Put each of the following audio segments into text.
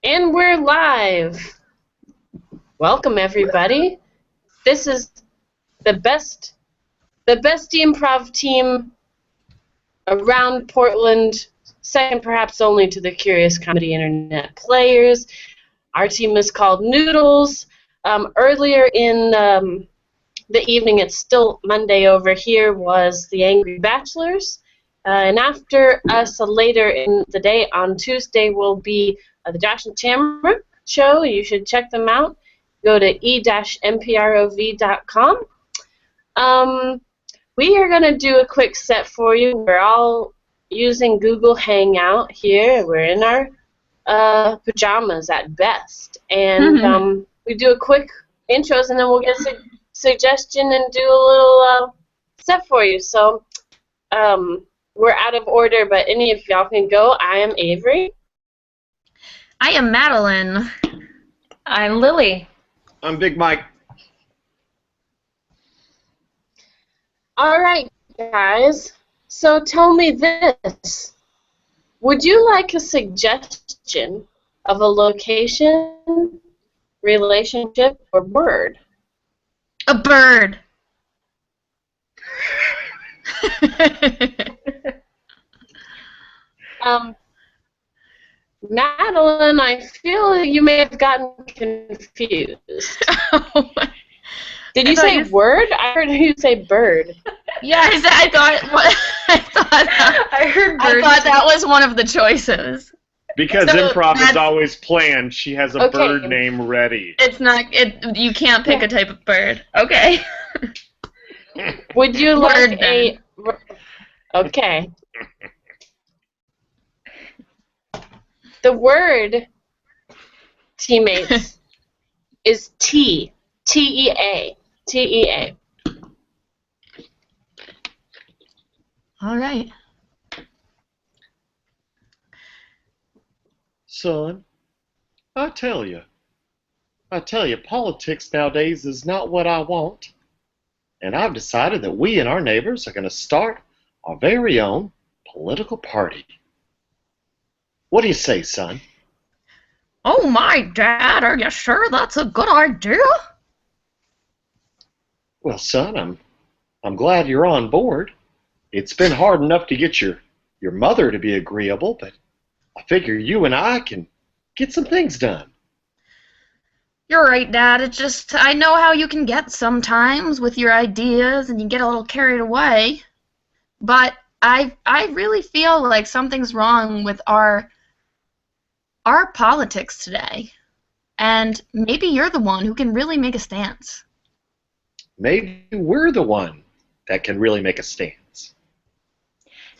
And we're live. Welcome, everybody. This is the best improv team around Portland, second perhaps only to the Curious Comedy Internet players. Our team is called Noodles. Earlier in the evening, it's still Monday over here, was the Angry Bachelors. And after us later in the day on Tuesday will be the Josh and Tamara show. You should check them out. Go to e-mprov.com. We are going to do a quick set for you. We're all using Google Hangout here. We're in our pajamas at best. And we do a quick intros, and then we'll get a suggestion and do a little set for you. So we're out of order, but any of y'all can go. I am Avery. I am Madeline. I'm Lily. I'm Big Mike. All right, guys. So tell me this. Would you like a suggestion of a location, relationship, or word? A bird. Madeline, I feel you may have gotten confused. Did you say word? I heard you say bird. Yeah, I heard bird. I thought that was one of the choices. Because So improv is always planned, she has a bird name ready. It's not. You can't pick a type of bird. Okay. Would you Word, like a? Okay. The word, teammates, is T. T-E-A. T-E-A. All right. Son, I tell you, politics nowadays is not what I want. And I've decided that we and our neighbors are going to start our very own political party. What do you say, son? Oh my, Dad, are you sure that's a good idea? Well, son, I'm glad you're on board. It's been hard enough to get your mother to be agreeable, but I figure you and I can get some things done. You're right, Dad. It's just, I know how you can get sometimes with your ideas and you get a little carried away. But I really feel like something's wrong with our politics today. And maybe you're the one who can really make a stance. Maybe we're the one that can really make a stance.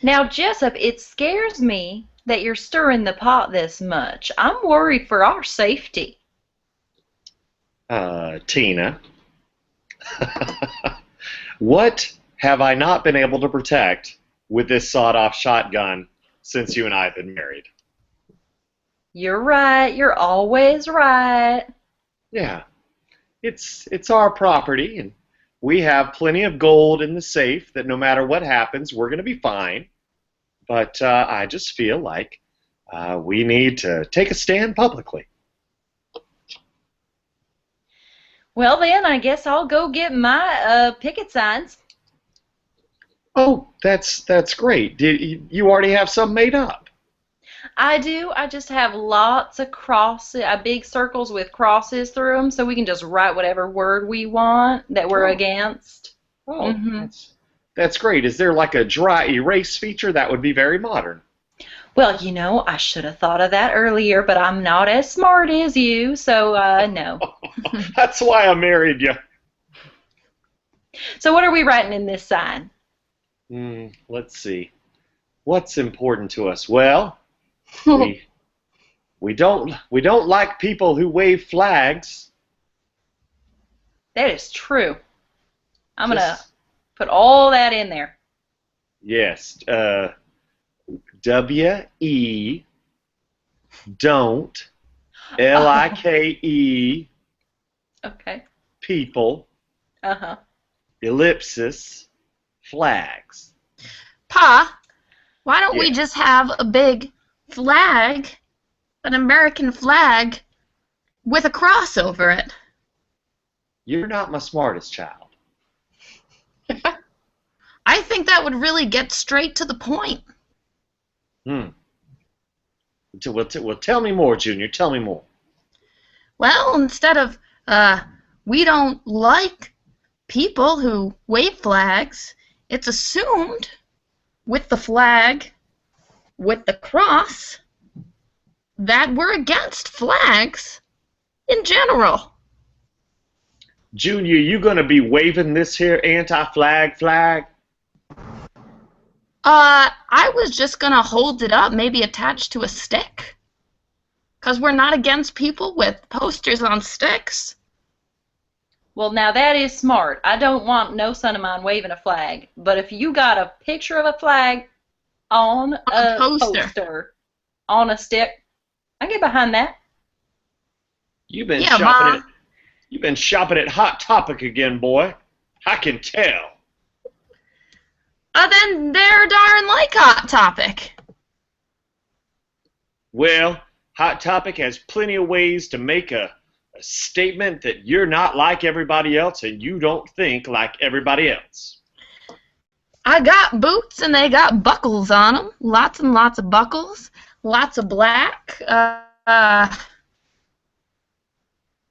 Now, Jessup, it scares me that you're stirring the pot this much. I'm worried for our safety. Tina, what have I not been able to protect with this sawed-off shotgun since you and I have been married? You're right. You're always right. Yeah, it's our property, and we have plenty of gold in the safe that no matter what happens, we're going to be fine. But I just feel like we need to take a stand publicly. Well, then, I guess I'll go get my picket signs. Oh, that's great. You already have some made up? I do. I just have lots of crosses, big circles with crosses through them, so we can just write whatever word we want that we're against. Oh, that's great. Is there like a dry erase feature? That would be very modern. Well, you know, I should have thought of that earlier, but I'm not as smart as you, so no. That's why I married you. So what are we writing in this sign? Let's see. What's important to us? Well, we don't like people who wave flags. That is true. I'm going to put all that in there. Yes. W-E, don't, L-I-K-E, okay. people, ellipsis, flags. Pa, why don't we just have a big flag an American flag with a cross over it. You're not my smartest child. I think that would really get straight to the point. Well, tell me more, Junior. Tell me more. Well, instead of, we don't like people who wave flags, it's assumed with the flag, with the cross, that we're against flags in general. Junior, you gonna be waving this here anti-flag flag? I was just gonna hold it up, maybe attached to a stick. 'Cause we're not against people with posters on sticks. Well, now that is smart. I don't want no son of mine waving a flag. But if you got a picture of a flag on a poster on a stick, I get behind that. You've been Yeah, shopping Ma. at You've been shopping at Hot Topic again, boy. I can tell. Then they're darn like Hot Topic. Well, Hot Topic has plenty of ways to make a statement that you're not like everybody else and you don't think like everybody else. I got boots and they got buckles on them. Lots and lots of buckles. Lots of black.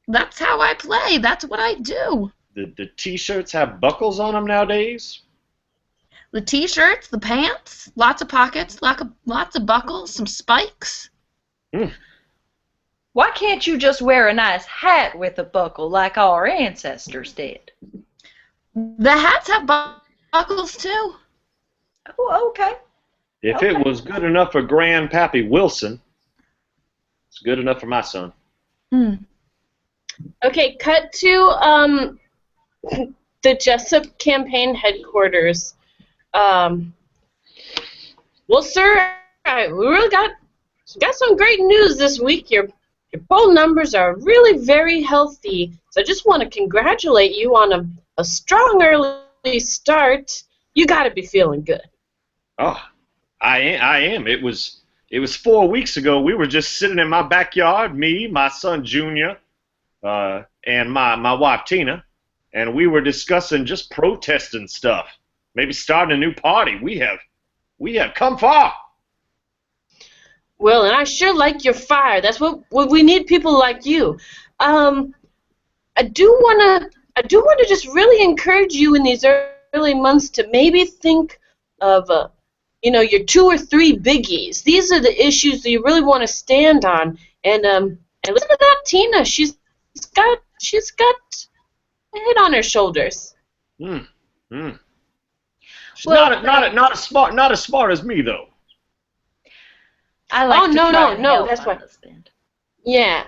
That's how I play. That's what I do. The T-shirts have buckles on them nowadays? The T-shirts, the pants, lots of pockets, lots of buckles, some spikes. Why can't you just wear a nice hat with a buckle like our ancestors did? The hats have buckles too. Oh, okay. If Okay. it was good enough for Grandpappy Wilson, it's good enough for my son. Okay, cut to the Jessup campaign headquarters. Well, sir, we really got some great news this week. Your poll numbers are really very healthy, so I just want to congratulate you on a strong early start. You got to be feeling good. Oh, I am. It was 4 weeks ago. We were just sitting in my backyard, me, my son Junior, and my wife Tina, and we were discussing just protesting stuff. Maybe starting a new party. We have come far. Well, and I sure like your fire. That's what we need, people like you. I do wanna just really encourage you in these early months to maybe think of your 2 or 3 biggies. These are the issues that you really want to stand on. And listen to that Tina. She's got a head on her shoulders. She's not as smart as me though. I like Oh, to no, try to no, help that's my what- husband. Yeah,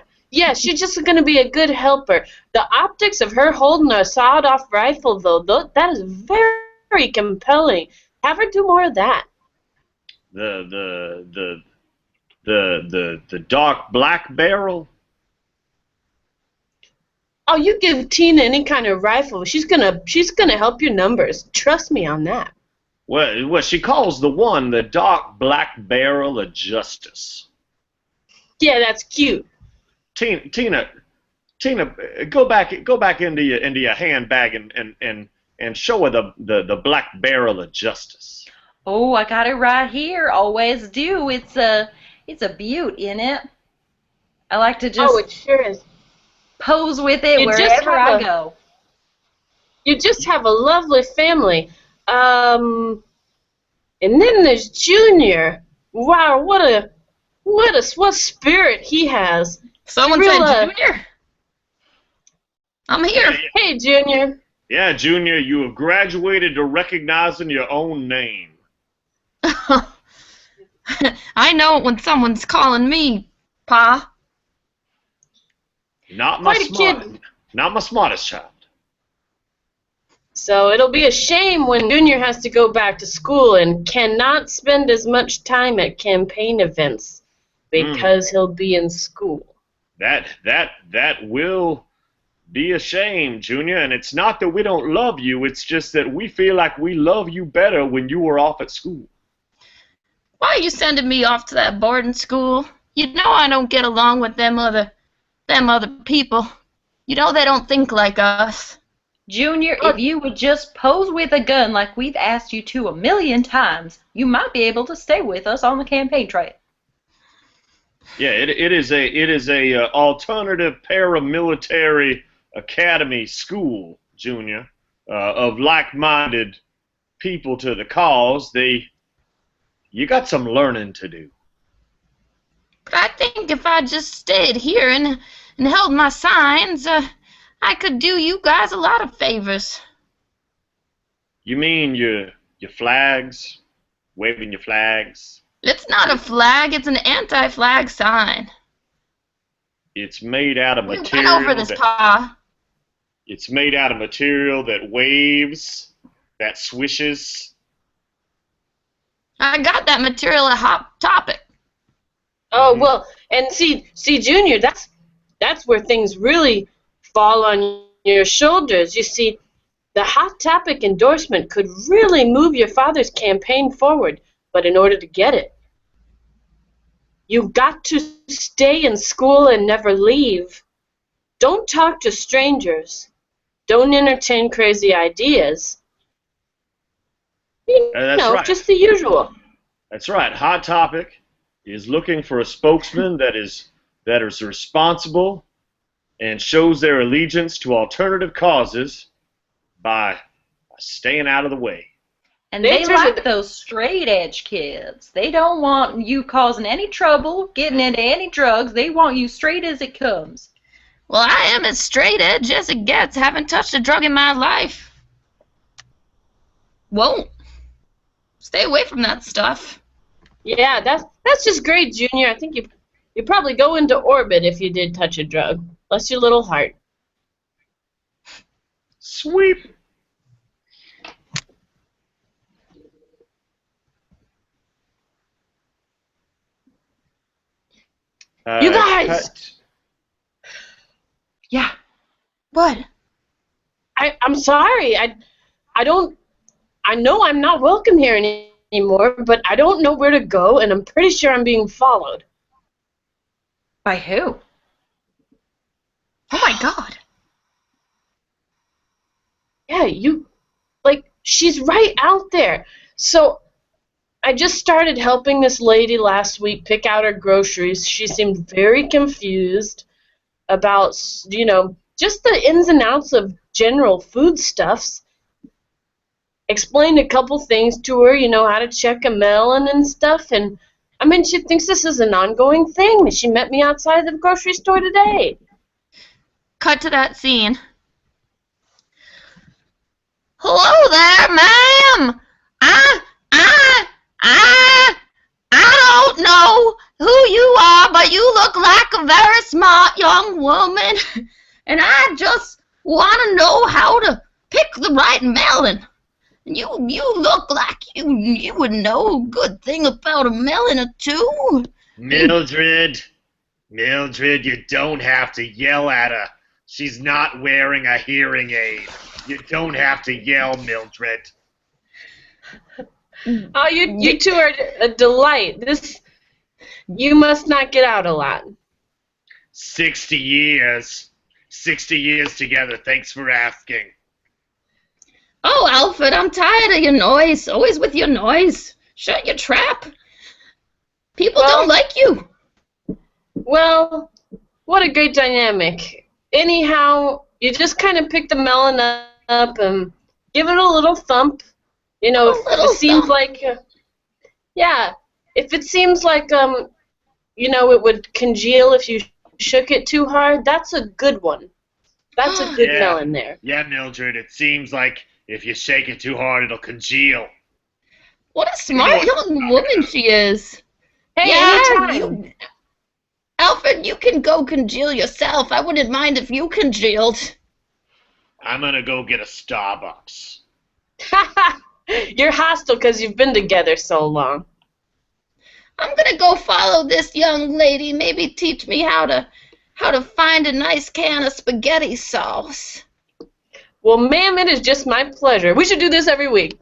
she's just going to be a good helper. The optics of her holding a sawed-off rifle, though, that is very, very compelling. Have her do more of that. The dark black barrel. Oh, you give Tina any kind of rifle, she's gonna help your numbers. Trust me on that. Well, she calls the one the dark black barrel of justice. Yeah, that's cute. Tina, go back into your handbag and show her the black barrel of justice. Oh, I got it right here. Always do. It's a beaut, isn't it? I like to just Oh, it sure is. pose with it You just wherever have I a- go. You just have a lovely family. And then there's Junior. Wow, what spirit he has. Someone Real, said Junior? I'm here. Hey, Junior. Yeah, Junior, you have graduated to recognizing your own name. I know it when someone's calling me, Pa. Not my Quite a kid. Not my smartest child. So it'll be a shame when Junior has to go back to school and cannot spend as much time at campaign events because he'll be in school. That will be a shame, Junior, and it's not that we don't love you, it's just that we feel like we love you better when you were off at school. Why are you sending me off to that boarding school? You know I don't get along with them other people. You know they don't think like us. Junior, if you would just pose with a gun like we've asked you to 1,000,000 times, you might be able to stay with us on the campaign trail. Yeah, it is a alternative paramilitary academy school, Junior, of like-minded people to the cause. You got some learning to do. But I think if I just stayed here and held my signs, I could do you guys a lot of favors. You mean your flags, waving your flags? It's not a flag, it's an anti-flag sign. It's made out of We material. went over this, Pa. It's made out of material that waves, that swishes. I got that material at Hot Topic. Oh, well, and see, Junior, that's where things really fall on your shoulders. You see, the Hot Topic endorsement could really move your father's campaign forward, but in order to get it, you've got to stay in school and never leave. Don't talk to strangers. Don't entertain crazy ideas. That's right. Just the usual. That's right. Hot Topic is looking for a spokesman that is responsible and shows their allegiance to alternative causes by staying out of the way. And they like those straight-edge kids. They don't want you causing any trouble, getting into any drugs. They want you straight as it comes. Well, I am as straight edge as it gets. Haven't touched a drug in my life. Won't. Stay away from that stuff. Yeah, that's just great, Junior. I think you probably go into orbit if you did touch a drug. Bless your little heart. Sweep. You guys! Yeah. What? I'm sorry. I know I'm not welcome here anymore, but I don't know where to go, and I'm pretty sure I'm being followed. By who? Oh my God. Yeah, she's right out there. So I just started helping this lady last week pick out her groceries. She seemed very confused about, just the ins and outs of general foodstuffs. Explained a couple things to her, how to check a melon and stuff. And, she thinks this is an ongoing thing. She met me outside the grocery store today. Cut to that scene. Hello there, ma'am. I don't know who you are, but you look like a very smart young woman, and I just want to know how to pick the right melon. You look like you would know a good thing about a melon or two. Mildred, you don't have to yell at her. She's not wearing a hearing aid. You don't have to yell, Mildred. Oh, you two are a delight. You must not get out a lot. 60 years. 60 years together. Thanks for asking. Oh, Alfred, I'm tired of your noise. Always with your noise. Shut your trap. People don't like you. Well, what a great dynamic. Anyhow, you just kind of pick the melon up and give it a little thump. If it seems like, if it seems like, it would congeal if you shook it too hard, that's a good one. That's a good melon there. Yeah, Mildred, it seems like if you shake it too hard, it'll congeal. What a smart young woman she is. Hey, anytime. Alfred, you can go congeal yourself. I wouldn't mind if you congealed. I'm gonna go get a Starbucks. You're hostile because you've been together so long. I'm gonna go follow this young lady. Maybe teach me how to find a nice can of spaghetti sauce. Well, ma'am, it is just my pleasure. We should do this every week.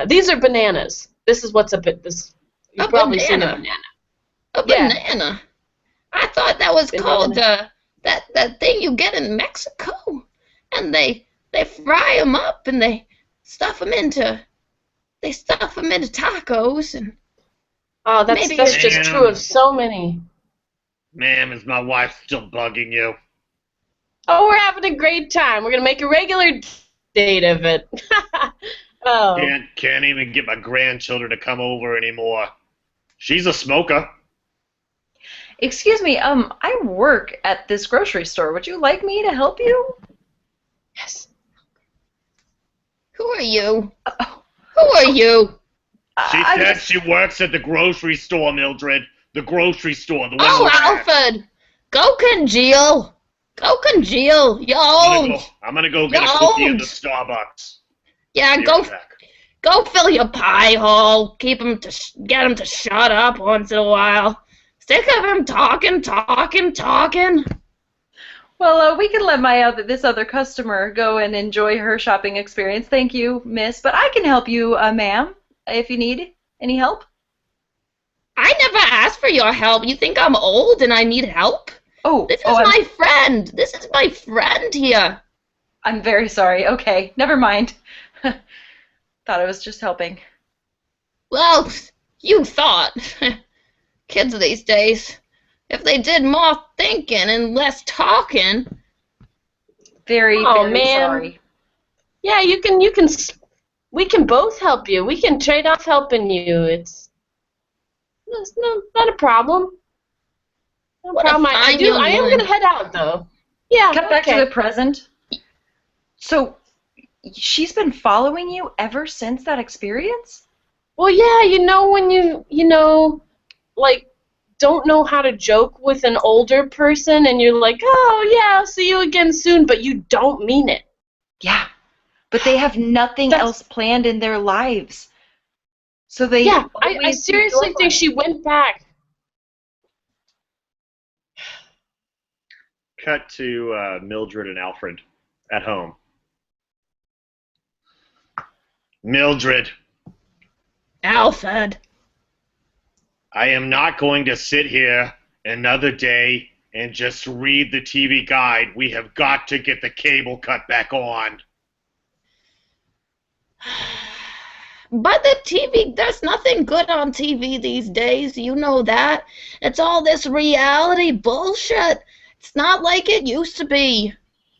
These are bananas. This is what's up at this. You've probably seen a banana. A banana. I thought that was called that thing you get in Mexico, and they fry them up and they stuff them into tacos and. Oh, that's just true of so many. Ma'am, is my wife still bugging you? Oh, we're having a great time. We're gonna make a regular date of it. Oh. Can't even get my grandchildren to come over anymore. She's a smoker. Excuse me, I work at this grocery store. Would you like me to help you? Yes. Who are you? Who are you? She said she works at the grocery store, Mildred. The grocery store. The one Alfred! Go congeal! Go congeal! You're old! I'm gonna go get a cookie at the Starbucks. Yeah, go fill your pie hole. Get him to shut up once in a while. Sick of him talking. Well, we can let this other customer go and enjoy her shopping experience. Thank you, miss. But I can help you, ma'am, if you need any help. I never asked for your help. You think I'm old and I need help? This is my friend. This is my friend here. I'm very sorry. Okay, never mind. Thought I was just helping. Well, you thought. Kids these days, if they did more thinking and less talking. Very sorry. Yeah, we can both help you. We can trade off helping you. It's not a problem. No problem. I am gonna head out though. Yeah. Cut back to the present. So, she's been following you ever since that experience? Well, yeah. When you like don't know how to joke with an older person, and you're like, oh yeah, I'll see you again soon, but you don't mean it. Yeah, but they have nothing else planned in their lives. So they. Yeah, I seriously think she went back. Cut to Mildred and Alfred at home. Mildred. Alfred. I am not going to sit here another day and just read the TV guide. We have got to get the cable cut back on. But the TV, there's nothing good on TV these days. You know that. It's all this reality bullshit. It's not like it used to be.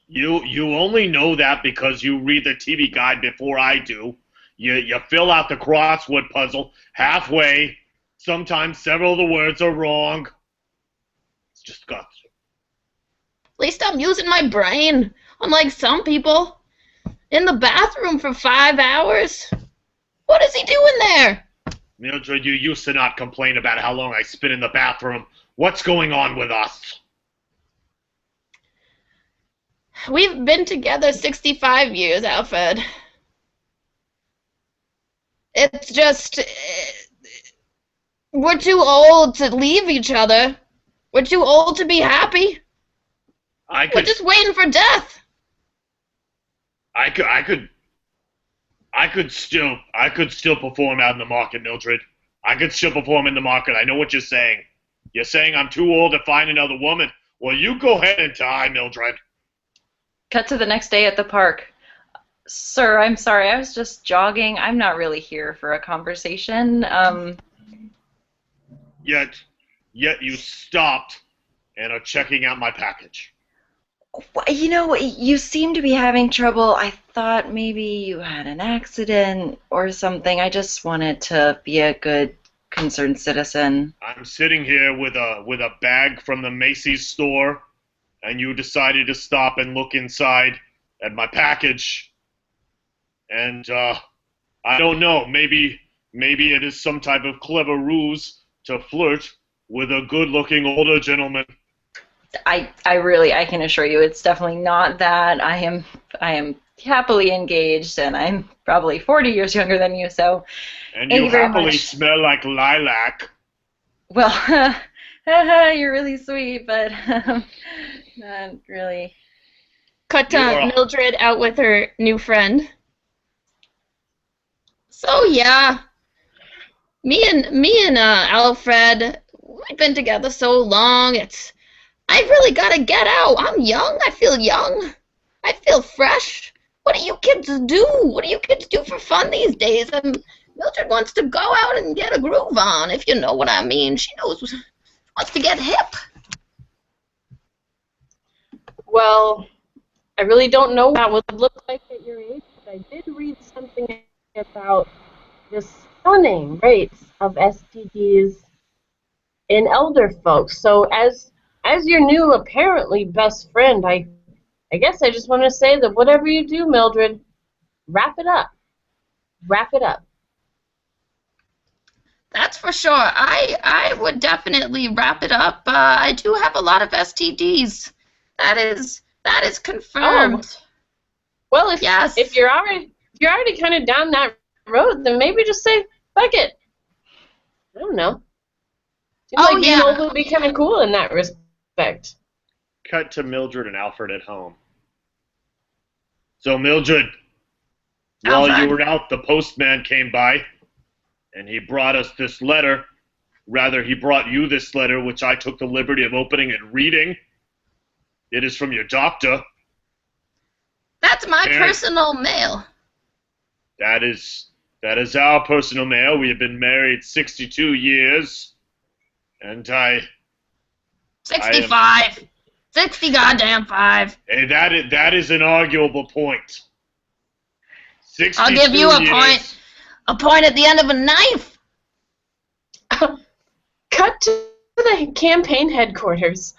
You only know that because you read the TV guide before I do. You fill out the crossword puzzle halfway. Sometimes several of the words are wrong. It's just guts. At least I'm using my brain, unlike some people. In the bathroom for 5 hours. What is he doing there? Mildred, you used to not complain about how long I spent in the bathroom. What's going on with us? We've been together 65 years, Alfred. It's just... we're too old to leave each other. We're too old to be happy. We're just waiting for death. I could still perform out in the market, Mildred. I could still perform in the market. I know what you're saying. You're saying I'm too old to find another woman. Well, you go ahead and die, Mildred. Cut to the next day at the park. Sir, I'm sorry. I was just jogging. I'm not really here for a conversation. Yet you stopped and are checking out my package. You seem to be having trouble. I thought maybe you had an accident or something. I just wanted to be a good, concerned citizen. I'm sitting here with a bag from the Macy's store, and you decided to stop and look inside at my package. And I don't know. Maybe it is some type of clever ruse to flirt with a good-looking older gentleman. I can assure you it's definitely not that. I am happily engaged, and I'm probably 40 years younger than you, so and you happily smell like lilac. Well, you're really sweet, but not really. Cut to Mildred out with her new friend. So yeah, me and Alfred, we've been together so long. I really gotta get out. I'm young. I feel young. I feel fresh. What do you kids do? What do you kids do for fun these days? Mildred wants to go out and get a groove on, if you know what I mean. She wants to get hip. Well, I really don't know what that would look like at your age, but I did read something about the stunning rates of STDs in elder folks. So as your new apparently best friend, I guess I just want to say that whatever you do, Mildred, wrap it up. Wrap it up. That's for sure. I would definitely wrap it up. I do have a lot of STDs. That is confirmed. Oh. Well, yes. if you're already kind of down that road, then maybe just say fuck it. I don't know. Seems like being old would be kind of cool in that respect. Cut to Mildred and Alfred at home. So, Mildred, while you were out, the postman came by, and he brought us this letter. Rather, he brought you this letter, which I took the liberty of opening and reading. It is from your doctor. That's my personal mail. That is our personal mail. We have been married 62 years, and 65. 60 goddamn 5. Hey, that is an arguable point. I'll give you a point. A point at the end of a knife. Cut to the campaign headquarters.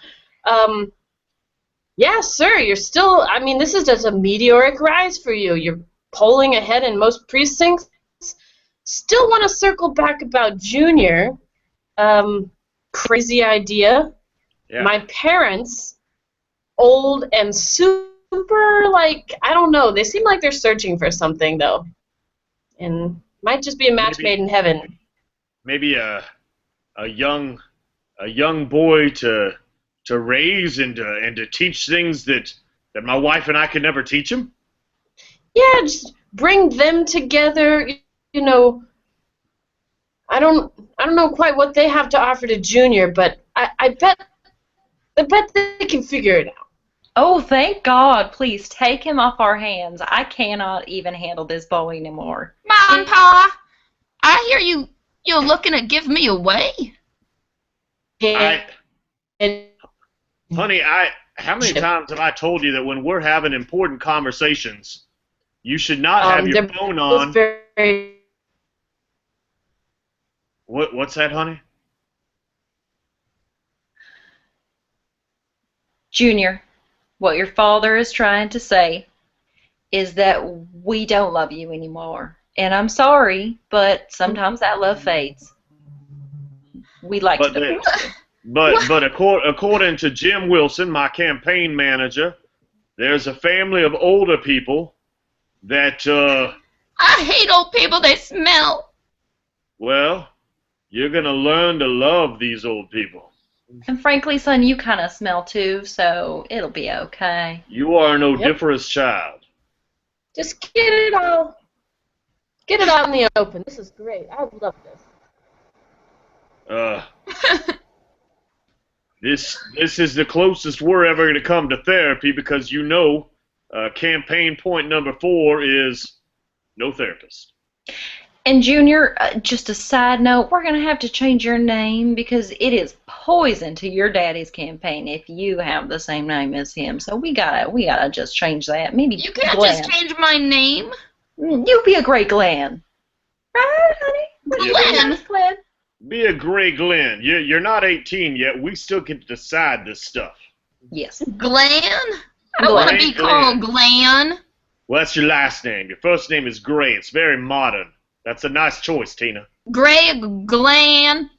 Yeah, sir, you're still, I mean, this is just a meteoric rise for you. You're polling ahead in most precincts. Still want to circle back about Junior. Crazy idea. Yeah. My parents, old and super, like, I don't know, they seem like they're searching for something, though. And might just be a match made in heaven. Maybe a young boy to raise and to teach things that my wife and I could never teach him? Yeah, just bring them together. You know, I don't know quite what they have to offer to Junior, but I bet they can figure it out. Oh, thank God. Please take him off our hands. I cannot even handle this boy anymore. Mom, Pa, I hear you're looking to give me away. Honey, how many times have I told you that when we're having important conversations, you should not have your phone on? What's that, honey? Junior, what your father is trying to say is that we don't love you anymore. And I'm sorry, but sometimes that love fades. We'd like to divorce you. But according to Jim Wilson, my campaign manager, there's a family of older people that, I hate old people, they smell. Well, you're going to learn to love these old people. And frankly, son, you kind of smell too, so it'll be okay. You are an odoriferous child. Just get it out in the open. This is great. I love this. This is the closest we're ever going to come to therapy because campaign point number 4 is no therapist. And Junior, just a side note, we're going to have to change your name because it is poison to your daddy's campaign if you have the same name as him. So we gotta just change that. Maybe you can't Glenn. Just change my name. You be a great Glenn, right, honey? Glenn. Be a great Glenn. You're not 18 yet. We still get to decide this stuff. Yes. Glenn? I don't want to be called Glenn. Well, that's your last name. Your first name is Gray. It's very modern. That's a nice choice, Tina. Gray Glenn.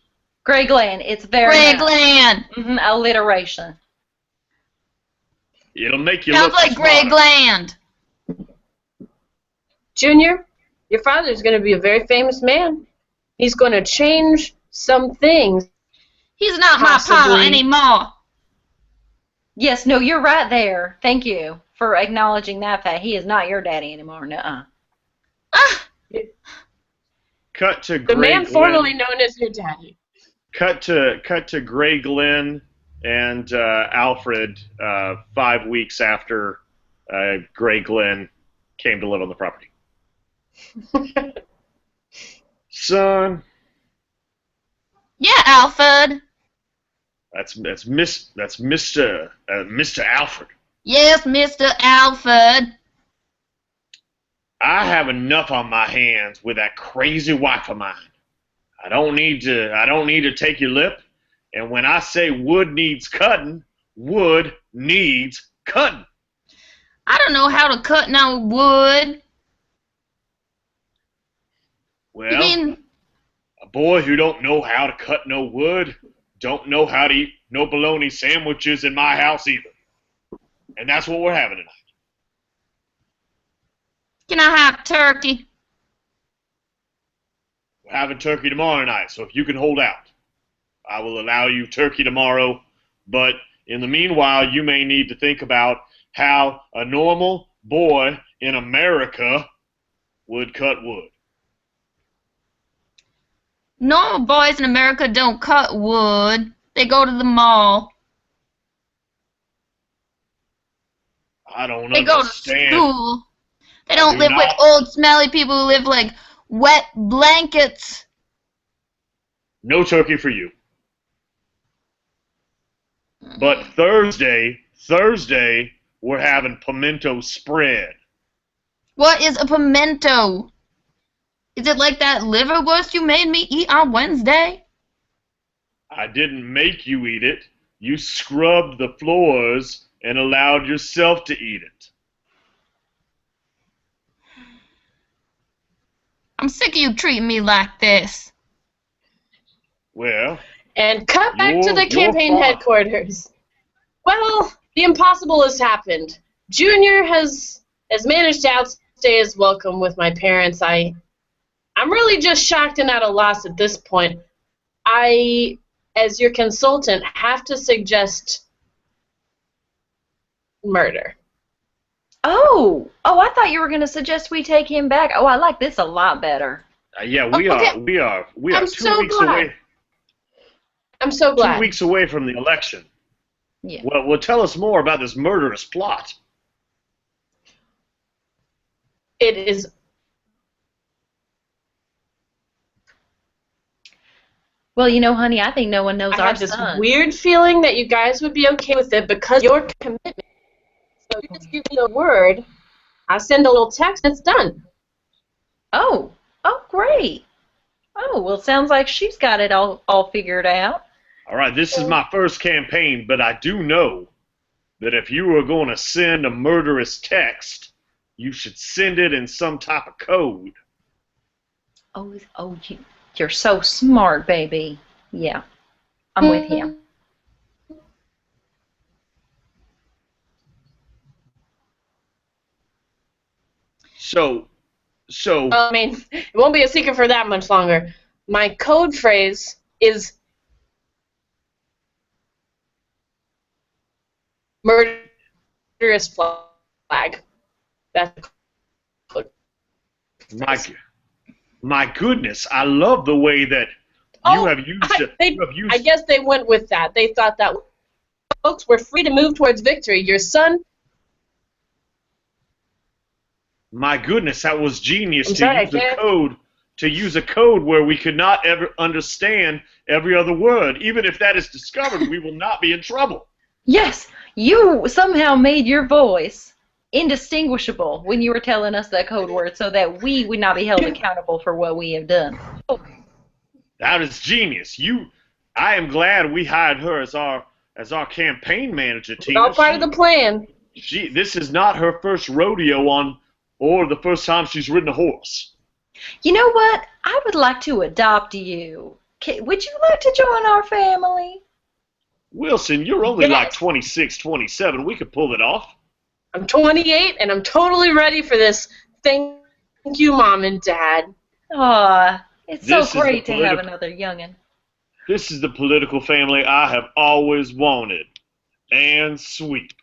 Gray Glenn. It's very Gray nice. Glenn. Mm-hmm. Alliteration. It'll make you Sounds look like Gray Gland. Junior, your father's going to be a very famous man. He's going to change some things. He's not possibly. My pa anymore. Yes, no, you're right there. Thank you for acknowledging that fact. He is not your daddy anymore. Nuh-uh. cut to The Gray man Glenn. formerly known as your daddy. Cut to Gray Glenn and Alfred 5 weeks after Gray Glenn came to live on the property. Son, Yeah, Alfred. that's Mr. Alfred. Yes, Mr. Alfred. I have enough on my hands with that crazy wife of mine. I don't need to take your lip. And when I say wood needs cutting, wood needs cutting. I don't know how to cut no wood. Well, You mean a boy who don't know how to cut no wood don't know how to eat no bologna sandwiches in my house either. And that's what we're having tonight. can I have turkey? We're having turkey tomorrow night, so if you can hold out, I will allow you turkey tomorrow. But in the meanwhile, you may need to think about how a normal boy in America would cut wood. Normal boys in America don't cut wood. They go to the mall. I don't They go to understand. school. They I don't do live with not. old smelly people who live like wet blankets. No turkey for you. But Thursday, we're having pimento spread. What is a pimento? Is it like that liverwurst you made me eat on Wednesday? I didn't make you eat it. You scrubbed the floors and allowed yourself to eat it. I'm sick of you treating me like this. Well, And cut back to the You're campaign fine. headquarters. Well, the impossible has happened. Junior has managed to outstay his welcome with my parents. I'm really just shocked and at a loss at this point. I, as your consultant, have to suggest murder. Oh, I thought you were going to suggest we take him back. Oh, I like this a lot better. yeah, we Okay. are I'm 2 so weeks glad. away. I'm so 2 glad. weeks away from the election. Yeah. Well, tell us more about this murderous plot. It is. Well, honey, I think no one knows I our have this son. weird feeling that you guys would be okay with it because of your commitment. So you just give me the word. I send a little text and it's done. Oh, great. Oh, well, sounds like she's got it all figured out. All right, this is my first campaign, but I do know that if you were going to send a murderous text, you should send it in some type of code. Oh, you're so smart, baby. Yeah, I'm with you. So, I mean, it won't be a secret for that much longer. My code phrase is murderous flag. That's the code phrase. my goodness, I love the way that you have used it. I guess they went with that. They thought that folks were free to move towards victory. Your son. My goodness, that was genius I'm sorry, to use a code where we could not ever understand every other word. Even if that is discovered, we will not be in trouble. Yes, you somehow made your voice indistinguishable when you were telling us that code word so that we would not be held accountable for what we have done. That is genius. I am glad we hired her as our campaign manager, Tina. All part of the plan. This is not her first rodeo or the first time she's ridden a horse. You know what? I would like to adopt you. Would you like to join our family? Wilson, you're only Yes. like 26, 27. We could pull it off. I'm 28 and I'm totally ready for this. Thank you, Mom and Dad. Aw, it's This is so great the to have another youngin'. This is the political family I have always wanted. And sweep.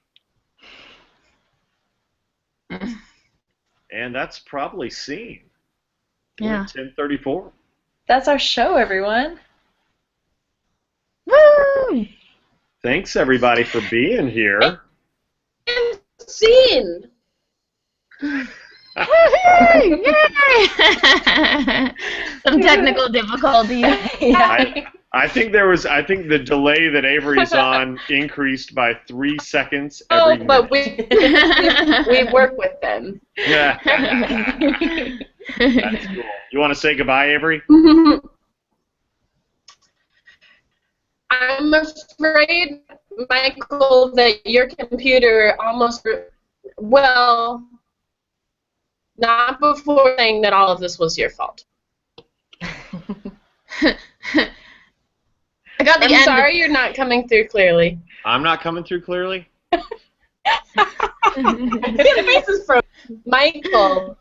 And that's probably scene. Yeah. 10:34. That's our show, everyone. Woo! Thanks, everybody, for being here. And scene. Woohoo! Yay! Some technical difficulties. I think the delay that Avery's on increased by 3 seconds every minute. But we work with them. That's cool. You want to say goodbye, Avery? I'm afraid, Michael, that your computer almost, well, not before saying that all of this was your fault. I got the I'm end. sorry you're not coming through clearly. I'm not coming through clearly? Michael,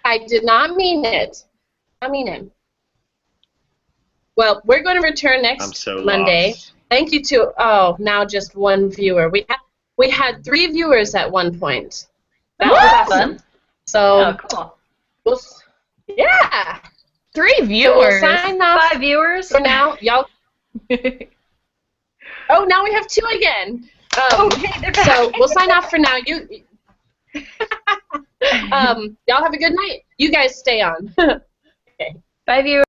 I did not mean it. I mean it. Well, we're going to return next Monday. Lost. Thank you to now just one viewer. We had 3 viewers at one point. That was awesome. So cool. Yeah. 3 viewers. So we'll sign off 5 viewers for now. Y'all. Oh, now we have 2 again. Hey, they're back. So we'll sign off for now. Y'all have a good night. You guys stay on. Okay. Bye, viewers.